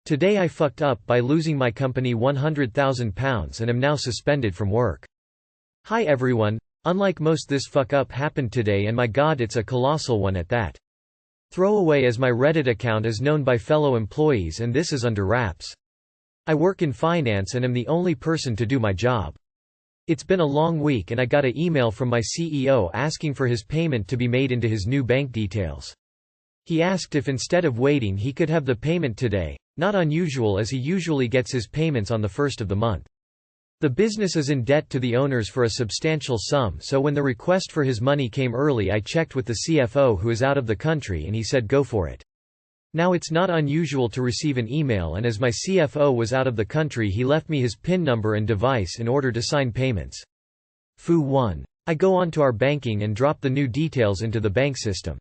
Today I fucked up by losing my company £100,000 and am now suspended from work. Hi everyone, unlike most this fuck up happened today and my god it's a colossal one at that. Throwaway as my Reddit account is known by fellow employees and this is under wraps. I work in finance and am the only person to do my job. It's been a long week and I got an email from my CEO asking for his payment to be made into his new bank details. He asked if instead of waiting he could have the payment today, not unusual as he usually gets his payments on the first of the month. The business is in debt to the owners for a substantial sum, so when the request for his money came early I checked with the CFO who is out of the country and he said go for it. Now it's not unusual to receive an email and as my CFO was out of the country he left me his PIN number and device in order to sign payments. Fu 1. I go on to our banking and drop the new details into the bank system.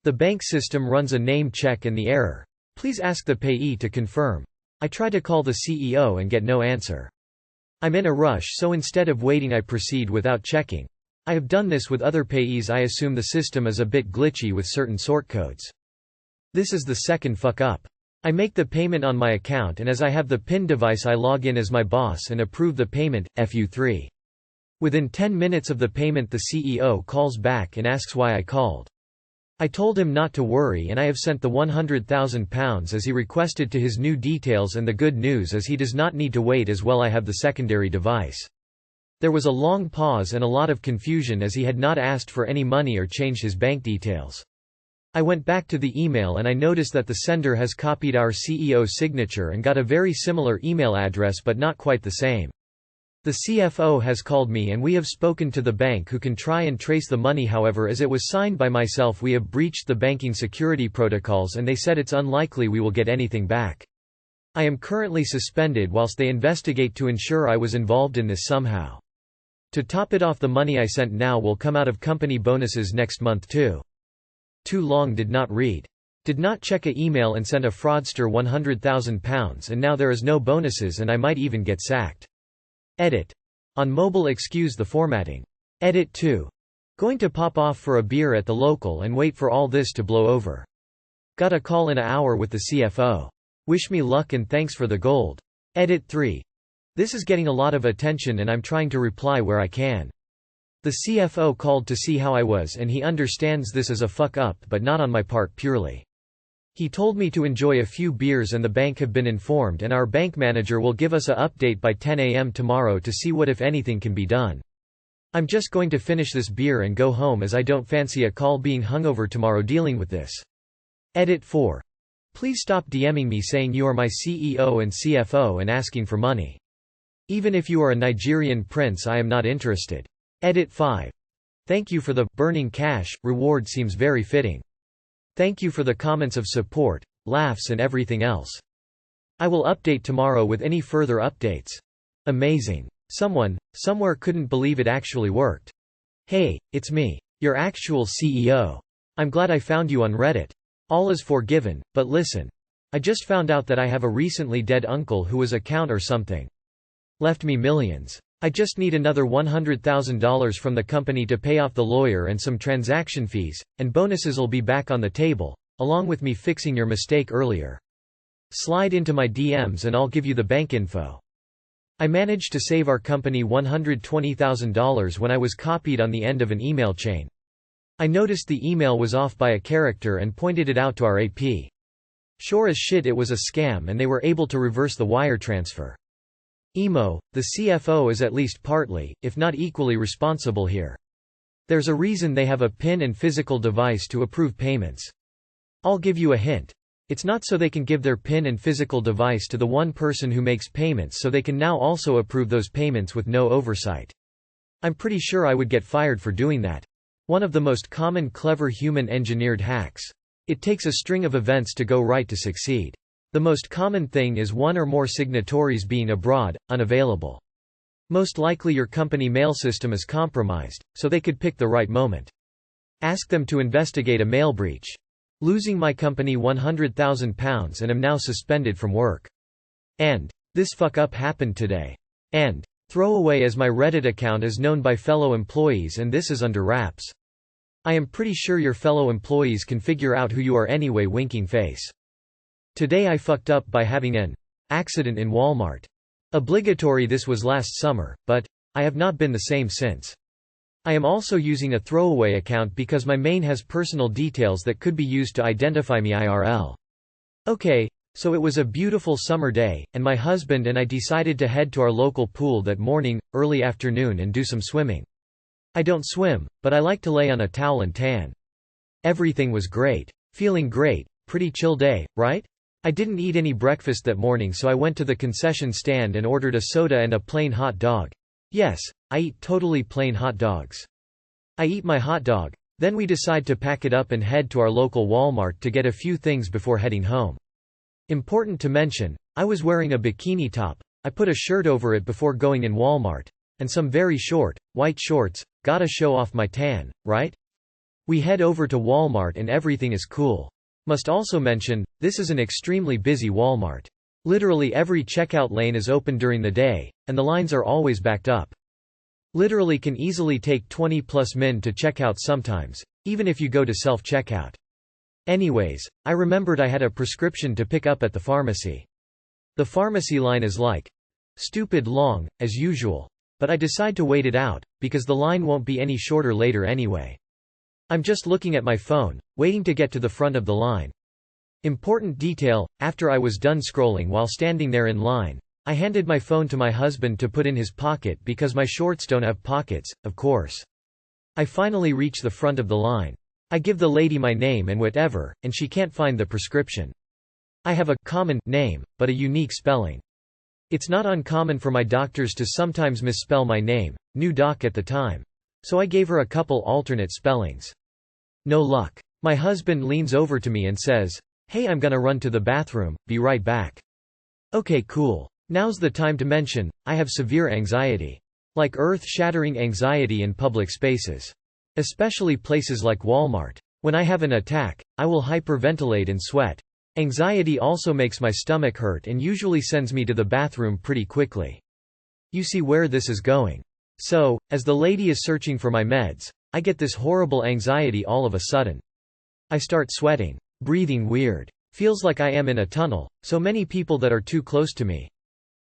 The bank system runs a name check and the error, "Please ask the payee to confirm." I try to call the CEO and get no answer. I'm in a rush so instead of waiting I proceed without checking. I have done this with other payees. I assume the system is a bit glitchy with certain sort codes. This is the second fuck up. I make the payment on my account and as I have the PIN device I log in as my boss and approve the payment, FU3. Within 10 minutes of the payment the CEO calls back and asks why I called. I told him not to worry and I have sent the £100,000 as he requested to his new details and the good news is he does not need to wait as well I have the secondary device. There was a long pause and a lot of confusion as he had not asked for any money or changed his bank details. I went back to the email and I noticed that the sender has copied our CEO's signature and got a very similar email address but not quite the same. The CFO has called me and we have spoken to the bank who can try and trace the money, however as it was signed by myself we have breached the banking security protocols and they said it's unlikely we will get anything back. I am currently suspended whilst they investigate to ensure I was involved in this somehow. To top it off the money I sent now will come out of company bonuses next month too. Too long did not read. Did not check a email and sent a fraudster £100,000 and now there is no bonuses and I might even get sacked. Edit. On mobile excuse the formatting. Edit 2. Going to pop off for a beer at the local and wait for all this to blow over. Got a call in an hour with the CFO. Wish me luck and thanks for the gold. Edit 3. This is getting a lot of attention and I'm trying to reply where I can. The CFO called to see how I was and he understands this as a fuck up but not on my part purely. He told me to enjoy a few beers and the bank have been informed and our bank manager will give us a update by 10 a.m. tomorrow to see what if anything can be done. I'm just going to finish this beer and go home as I don't fancy a call being hungover tomorrow dealing with this. Edit 4. Please stop DMing me saying you are my CEO and CFO and asking for money. Even if you are a Nigerian prince I am not interested. Edit 5. Thank you for the burning cash reward seems very fitting. Thank you for the comments of support, laughs and everything else. I will update tomorrow with any further updates. Amazing. Someone, somewhere couldn't believe it actually worked. Hey, it's me. Your actual CEO. I'm glad I found you on Reddit. All is forgiven, but listen. I just found out that I have a recently dead uncle who was a count or something. Left me millions. I just need another $100,000 from the company to pay off the lawyer and some transaction fees, and bonuses'll be back on the table, along with me fixing your mistake earlier. Slide into my DMs and I'll give you the bank info. I managed to save our company $120,000 when I was copied on the end of an email chain. I noticed the email was off by a character and pointed it out to our AP. Sure as shit it was a scam and they were able to reverse the wire transfer. Emo, the CFO is at least partly, if not equally responsible here. There's a reason they have a PIN and physical device to approve payments. I'll give you a hint. It's not so they can give their PIN and physical device to the one person who makes payments so they can now also approve those payments with no oversight. I'm pretty sure I would get fired for doing that. One of the most common clever human-engineered hacks. It takes a string of events to go right to succeed. The most common thing is one or more signatories being abroad, unavailable. Most likely your company mail system is compromised, so they could pick the right moment. Ask them to investigate a mail breach. Losing my company £100,000 and am now suspended from work. And this fuck up happened today. And throwaway as my Reddit account is known by fellow employees and this is under wraps. I am pretty sure your fellow employees can figure out who you are anyway, winking face. Today I fucked up by having an accident in Walmart. Obligatory. This was last summer, but I have not been the same since. I am also using a throwaway account because my main has personal details that could be used to identify me IRL. Okay, so it was a beautiful summer day, and my husband and I decided to head to our local pool that morning, early afternoon, and do some swimming. I don't swim, but I like to lay on a towel and tan. Everything was great. Feeling great. Pretty chill day, right? I didn't eat any breakfast that morning, so I went to the concession stand and ordered a soda and a plain hot dog. Yes, I eat totally plain hot dogs. I eat my hot dog. Then we decide to pack it up and head to our local Walmart to get a few things before heading home. Important to mention, I was wearing a bikini top. I put a shirt over it before going in Walmart. And some very short, white shorts. Gotta show off my tan, right? We head over to Walmart and everything is cool. Must also mention, this is an extremely busy Walmart. Literally every checkout lane is open during the day, and the lines are always backed up. Literally can easily take 20+ min to check out sometimes, even if you go to self-checkout. Anyways, I remembered I had a prescription to pick up at the pharmacy. The pharmacy line is like stupid long, as usual. But I decide to wait it out, because the line won't be any shorter later anyway. I'm just looking at my phone, waiting to get to the front of the line. Important detail, after I was done scrolling while standing there in line, I handed my phone to my husband to put in his pocket because my shorts don't have pockets, of course. I finally reach the front of the line. I give the lady my name and whatever, and she can't find the prescription. I have a common name, but a unique spelling. It's not uncommon for my doctors to sometimes misspell my name, new doc at the time. So I gave her a couple alternate spellings. No luck. My husband leans over to me and says, "Hey, I'm gonna run to the bathroom, be right back." Okay, cool. Now's the time to mention, I have severe anxiety. Like earth-shattering anxiety in public spaces. Especially places like Walmart. When I have an attack, I will hyperventilate and sweat. Anxiety also makes my stomach hurt and usually sends me to the bathroom pretty quickly. You see where this is going. So, as the lady is searching for my meds, I get this horrible anxiety all of a sudden. I start sweating. Breathing weird. Feels like I am in a tunnel, so many people that are too close to me.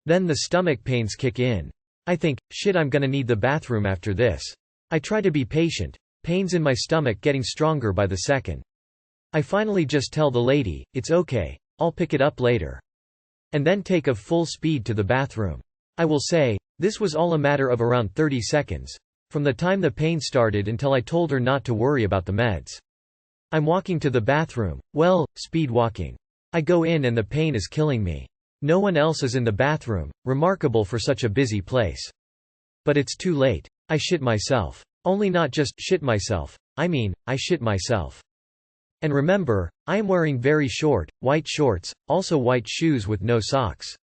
Then the stomach pains kick in. I think, shit, I'm gonna need the bathroom after this. I try to be patient. Pains in my stomach getting stronger by the second. I finally just tell the lady, it's okay, I'll pick it up later. And then take off full speed to the bathroom. I will say, this was all a matter of around 30 seconds. From the time the pain started until I told her not to worry about the meds. I'm walking to the bathroom, well, speed walking. I go in and the pain is killing me. No one else is in the bathroom, remarkable for such a busy place. But it's too late. I shit myself. Only not just shit myself, I mean, I shit myself. And remember, I am wearing very short, white shorts, also white shoes with no socks.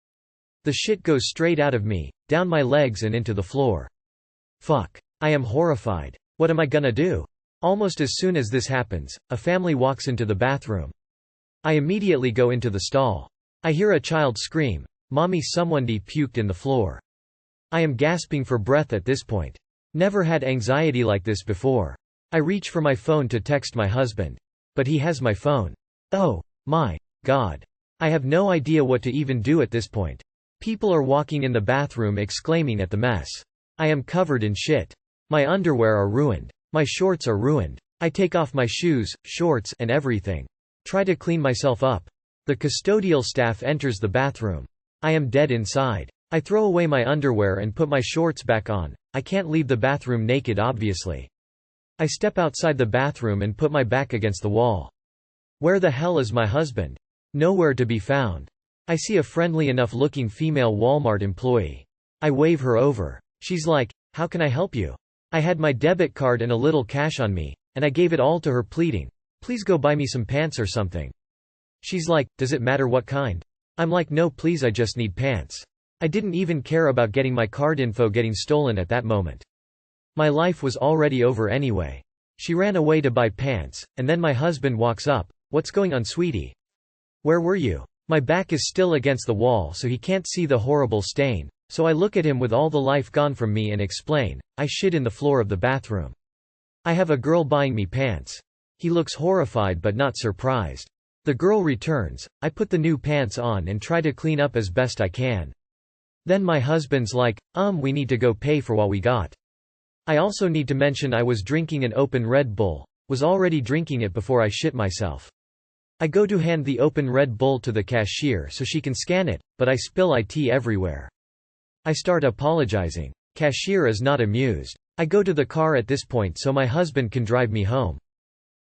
The shit goes straight out of me, down my legs and into the floor. Fuck. I am horrified. What am I gonna do? Almost as soon as this happens, a family walks into the bathroom. I immediately go into the stall. I hear a child scream, "Mommy, someone puked in the floor." I am gasping for breath at this point. Never had anxiety like this before. I reach for my phone to text my husband. But he has my phone. Oh, my God. I have no idea what to even do at this point. People are walking in the bathroom exclaiming at the mess. I am covered in shit. My underwear are ruined. My shorts are ruined. I take off my shoes, shorts, and everything. Try to clean myself up. The custodial staff enters the bathroom. I am dead inside. I throw away my underwear and put my shorts back on. I can't leave the bathroom naked, obviously. I step outside the bathroom and put my back against the wall. Where the hell is my husband? Nowhere to be found. I see a friendly enough looking female Walmart employee. I wave her over. She's like, "How can I help you?" I had my debit card and a little cash on me, and I gave it all to her pleading, "Please go buy me some pants or something." She's like, "Does it matter what kind?" I'm like, "No please, I just need pants." I didn't even care about getting my card info getting stolen at that moment. My life was already over anyway. She ran away to buy pants, and then my husband walks up. "What's going on, sweetie? Where were you?" My back is still against the wall so he can't see the horrible stain, so I look at him with all the life gone from me and explain, "I shit in the floor of the bathroom. I have a girl buying me pants." He looks horrified but not surprised. The girl returns, I put the new pants on and try to clean up as best I can. Then my husband's like, we need to go pay for what we got. I also need to mention I was drinking an open Red Bull, was already drinking it before I shit myself. I go to hand the open Red Bull to the cashier so she can scan it, but I spill it everywhere. I start apologizing. Cashier is not amused. I go to the car at this point so my husband can drive me home.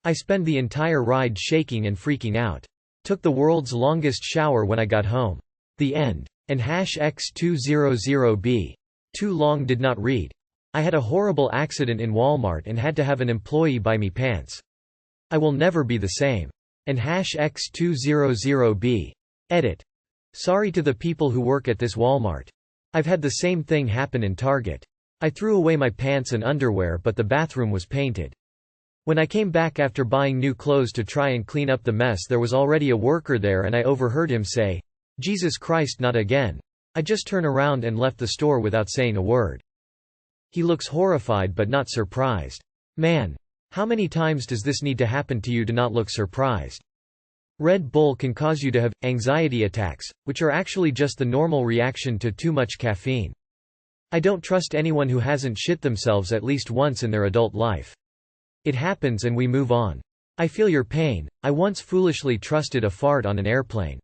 I spend the entire ride shaking and freaking out. Took the world's longest shower when I got home. The end. And #X200B. Too long did not read. I had a horrible accident in Walmart and had to have an employee buy me pants. I will never be the same. And #X200B. Edit. Sorry to the people who work at this Walmart. I've had the same thing happen in Target. I threw away my pants and underwear but the bathroom was painted. When I came back after buying new clothes to try and clean up the mess there was already a worker there and I overheard him say, "Jesus Christ, not again." I just turned around and left the store without saying a word. He looks horrified but not surprised. Man. How many times does this need to happen to you to not look surprised? Red Bull can cause you to have anxiety attacks, which are actually just the normal reaction to too much caffeine. I don't trust anyone who hasn't shit themselves at least once in their adult life. It happens and we move on. I feel your pain. I once foolishly trusted a fart on an airplane.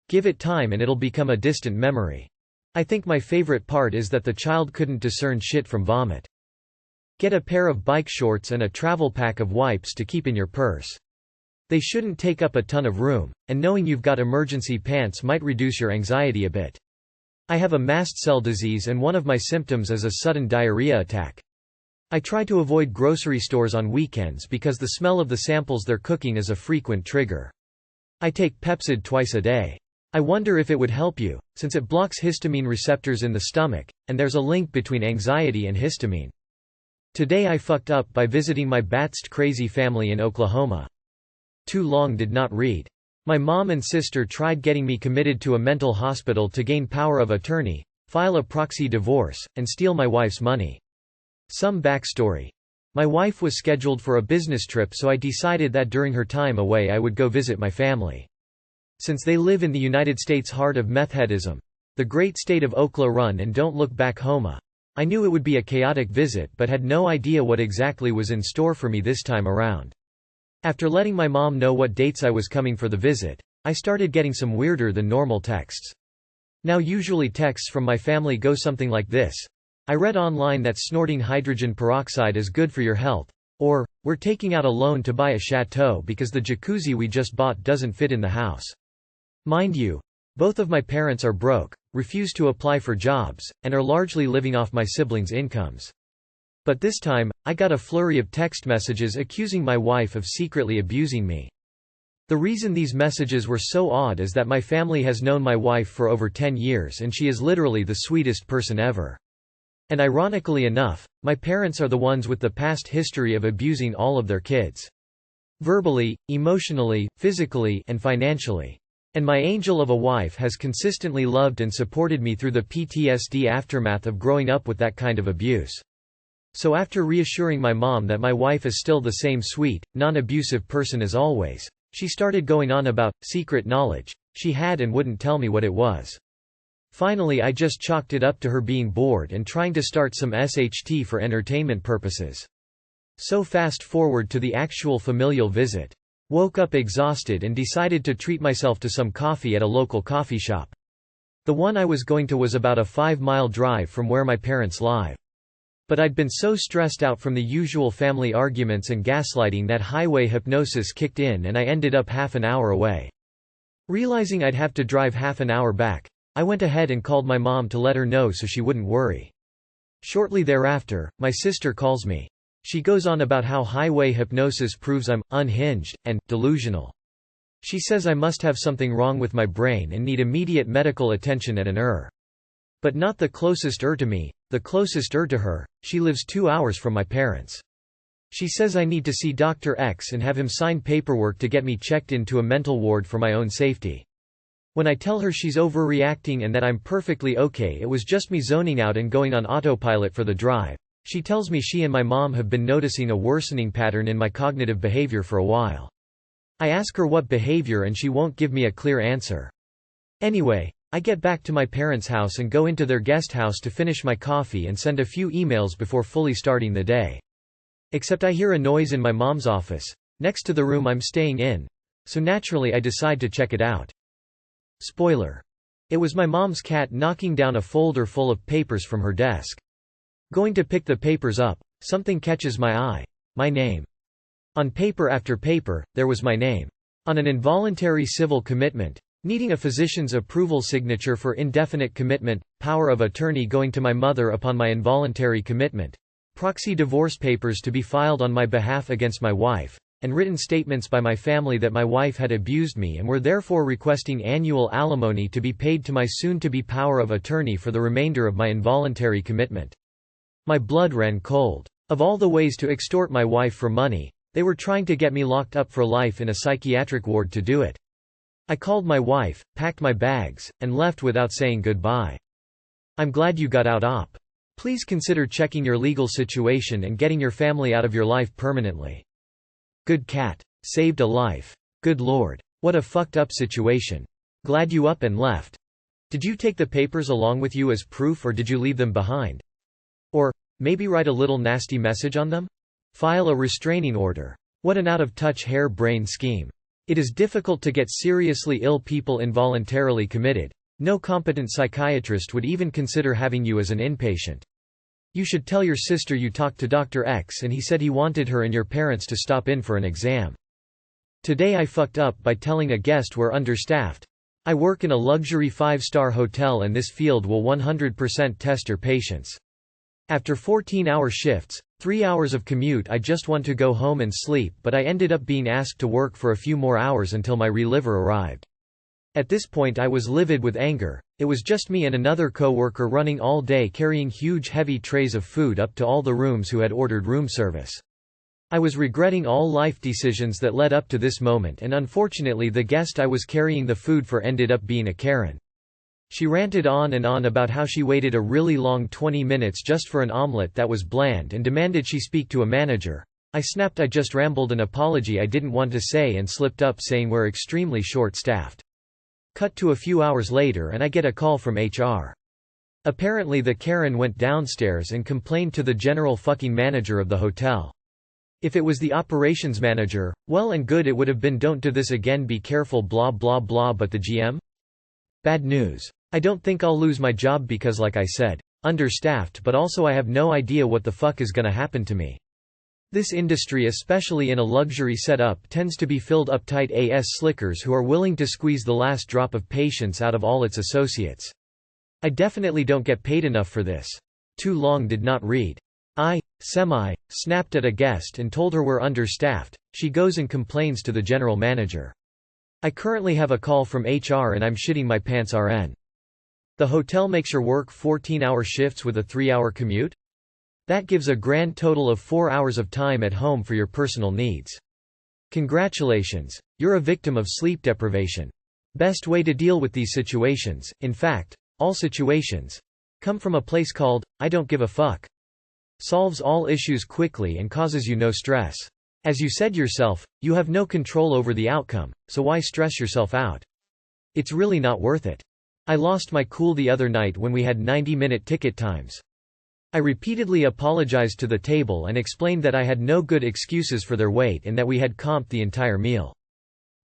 Give it time and it'll become a distant memory. I think my favorite part is that the child couldn't discern shit from vomit. Get a pair of bike shorts and a travel pack of wipes to keep in your purse. They shouldn't take up a ton of room, and knowing you've got emergency pants might reduce your anxiety a bit. I have a mast cell disease and one of my symptoms is a sudden diarrhea attack. I try to avoid grocery stores on weekends because the smell of the samples they're cooking is a frequent trigger. I take Pepcid twice a day. I wonder if it would help you, since it blocks histamine receptors in the stomach, and there's a link between anxiety and histamine. Today I fucked up by visiting my batshit crazy family in Oklahoma. Too long did not read. My mom and sister tried getting me committed to a mental hospital to gain power of attorney, file a proxy divorce, and steal my wife's money. Some backstory. My wife was scheduled for a business trip so I decided that during her time away I would go visit my family. Since they live in the United States heart of methheadism, the great state of Oklahoma run and don't look back home. I knew it would be a chaotic visit but had no idea what exactly was in store for me this time around. After letting my mom know what dates I was coming for the visit, I started getting some weirder than normal texts. Now usually texts from my family go something like this. I read online that snorting hydrogen peroxide is good for your health. Or, we're taking out a loan to buy a chateau because the jacuzzi we just bought doesn't fit in the house. Mind you, both of my parents are broke, refuse to apply for jobs, and are largely living off my siblings' incomes. But this time, I got a flurry of text messages accusing my wife of secretly abusing me. The reason these messages were so odd is that my family has known my wife for over 10 years and she is literally the sweetest person ever. And ironically enough, my parents are the ones with the past history of abusing all of their kids. Verbally, emotionally, physically, and financially. And my angel of a wife has consistently loved and supported me through the PTSD aftermath of growing up with that kind of abuse. So after reassuring my mom that my wife is still the same sweet, non-abusive person as always, she started going on about secret knowledge she had and wouldn't tell me what it was. Finally I just chalked it up to her being bored and trying to start some SHT for entertainment purposes. So fast forward to the actual familial visit. Woke up exhausted and decided to treat myself to some coffee at a local coffee shop. The one I was going to was about a 5-mile drive from where my parents live. But I'd been so stressed out from the usual family arguments and gaslighting that highway hypnosis kicked in and I ended up half an hour away. Realizing I'd have to drive half an hour back, I went ahead and called my mom to let her know so she wouldn't worry. Shortly thereafter, my sister calls me. She goes on about how highway hypnosis proves I'm unhinged and delusional. She says I must have something wrong with my brain and need immediate medical attention at an ER. But not the closest ER to me, the closest ER to her. She lives 2 hours from my parents. She says I need to see Dr. X and have him sign paperwork to get me checked into a mental ward for my own safety. When I tell her she's overreacting and that I'm perfectly okay, it was just me zoning out and going on autopilot for the drive. She tells me she and my mom have been noticing a worsening pattern in my cognitive behavior for a while. I ask her what behavior and she won't give me a clear answer. Anyway, I get back to my parents' house and go into their guest house to finish my coffee and send a few emails before fully starting the day. Except I hear a noise in my mom's office, next to the room I'm staying in, so naturally I decide to check it out. Spoiler. It was my mom's cat knocking down a folder full of papers from her desk. Going to pick the papers up, something catches my eye. My name. On paper after paper, there was my name. On an involuntary civil commitment, needing a physician's approval signature for indefinite commitment, power of attorney going to my mother upon my involuntary commitment, proxy divorce papers to be filed on my behalf against my wife, and written statements by my family that my wife had abused me and were therefore requesting annual alimony to be paid to my soon-to-be power of attorney for the remainder of my involuntary commitment. My blood ran cold. Of all the ways to extort my wife for money, they were trying to get me locked up for life in a psychiatric ward to do it. I called my wife, packed my bags, and left without saying goodbye. I'm glad you got out, op. Please consider checking your legal situation and getting your family out of your life permanently. Good cat. Saved a life. Good lord. What a fucked up situation. Glad you up and left. Did you take the papers along with you as proof or did you leave them behind? Or, maybe write a little nasty message on them? File a restraining order. What an out-of-touch hair-brained scheme. It is difficult to get seriously ill people involuntarily committed. No competent psychiatrist would even consider having you as an inpatient. You should tell your sister you talked to Dr. X and he said he wanted her and your parents to stop in for an exam. Today I fucked up by telling a guest we're understaffed. I work in a luxury 5-star hotel and this field will 100% test your patience. After 14-hour shifts, 3 hours of commute, I just want to go home and sleep, but I ended up being asked to work for a few more hours until my reliever arrived. At this point I was livid with anger. It was just me and another co-worker running all day carrying huge heavy trays of food up to all the rooms who had ordered room service. I was regretting all life decisions that led up to this moment and unfortunately the guest I was carrying the food for ended up being a Karen. She ranted on and on about how she waited a really long 20 minutes just for an omelette that was bland and demanded she speak to a manager. I snapped. I just rambled an apology I didn't want to say and slipped up saying we're extremely short-staffed. Cut to a few hours later and I get a call from HR. Apparently the Karen went downstairs and complained to the general fucking manager of the hotel. If it was the operations manager, well and good, it would have been don't do this again, be careful, blah blah blah, but the GM? Bad news. I don't think I'll lose my job because, like I said, understaffed, but also I have no idea what the fuck is gonna happen to me. This industry, especially in a luxury setup, tends to be filled uptight ass slickers who are willing to squeeze the last drop of patience out of all its associates. I definitely don't get paid enough for this. Too long did not read. I snapped at a guest and told her we're understaffed. She goes and complains to the general manager. I currently have a call from HR and I'm shitting my pants RN. The hotel makes her work 14-hour shifts with a 3-hour commute? That gives a grand total of 4 hours of time at home for your personal needs. Congratulations, you're a victim of sleep deprivation. Best way to deal with these situations, in fact, all situations, come from a place called, I don't give a fuck. Solves all issues quickly and causes you no stress. As you said yourself, you have no control over the outcome, so why stress yourself out? It's really not worth it. I lost my cool the other night when we had 90-minute ticket times. I repeatedly apologized to the table and explained that I had no good excuses for their wait and that we had comped the entire meal.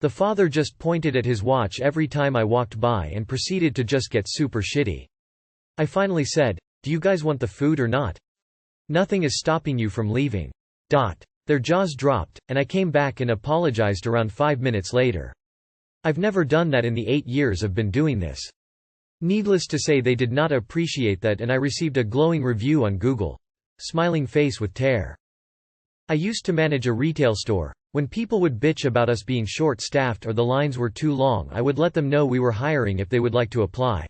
The father just pointed at his watch every time I walked by and proceeded to just get super shitty. I finally said, "Do you guys want the food or not? Nothing is stopping you from leaving." Their jaws dropped, and I came back and apologized around 5 minutes later. I've never done that in the 8 years I've been doing this. Needless to say, they did not appreciate that and I received a glowing review on Google. Smiling face with tear. I used to manage a retail store. When people would bitch about us being short-staffed or the lines were too long, I would let them know we were hiring if they would like to apply.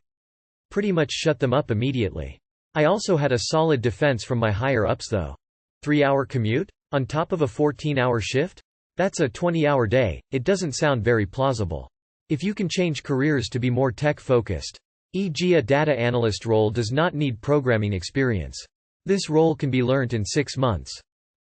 Pretty much shut them up immediately. I also had a solid defense from my higher-ups though. 3-hour commute? On top of a 14-hour shift? That's a 20-hour day. It doesn't sound very plausible. If you can change careers to be more tech-focused, e.g. a data analyst role does not need programming experience. This role can be learnt in 6 months.